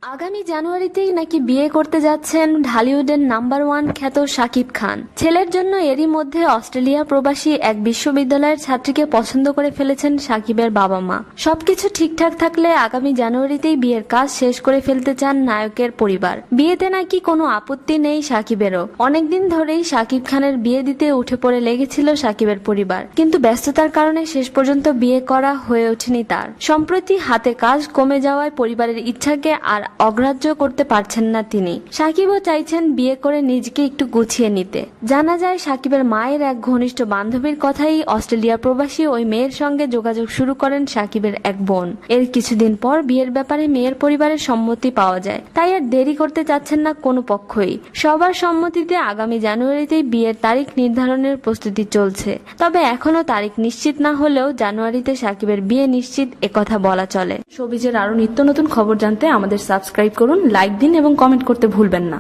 আগামী জানুয়ারিতেই নাকি বিয়ে করতে যাচ্ছেন ঢালিউডের নাম্বার ওয়ান খ্যাত শাকিব খান। ছেলের জন্য এরই মধ্যে অস্ট্রেলিয়া প্রবাসী এক বিশ্ববিদ্যালয়ের ছাত্রীকে পছন্দ করে ফেলেছেন শাকিবের বাবা মা। সবকিছু ঠিকঠাক থাকলে আগামী জানুয়ারিতেই বিয়ের কাজ শেষ করে ফেলতে চান নায়কের পরিবার। বিয়েতে নাকি কোনো আপত্তি নেই শাকিবেরও। অনেকদিন ধরেই শাকিব খানের বিয়ে দিতে উঠে পড়ে লেগেছিল শাকিবের পরিবার, কিন্তু ব্যস্ততার কারণে শেষ পর্যন্ত বিয়ে করা হয়ে ওঠেনি তার। সম্প্রতি হাতে কাজ কমে যাওয়ায় পরিবারের ইচ্ছাকে আর অগ্রাহ্য করতে পারছেন না তিনি। সাকিবও চাইছেন বিয়ে করে নিজেকে একটু গুছিয়ে নিতে। জানা যায় সাকিবের মায়ের এক ঘনিষ্ঠ বান্ধবীর কথাই অস্ট্রেলিয়া প্রবাসী ওই মেয়ের সঙ্গে যোগাযোগ শুরু করেন সাকিবের এক বোন। এর কিছুদিন পর বিয়ের ব্যাপারে মেয়ের পরিবারের সম্মতি পাওয়া যায়, তাই আর দেরি করতে চাচ্ছেন না কোনো পক্ষই। সবার সম্মতিতে আগামী জানুয়ারিতেই বিয়ের তারিখ নির্ধারণের প্রস্তুতি চলছে। তবে এখনো তারিখ নিশ্চিত না হলেও জানুয়ারিতে সাকিবের বিয়ে নিশ্চিত একথা বলা চলে। শোবিজের আরো নিত্য নতুন খবর জানতে আমাদের সাবস্ক্রাইব করুন, লাইক দিন এবং কমেন্ট করতে ভুলবেন না।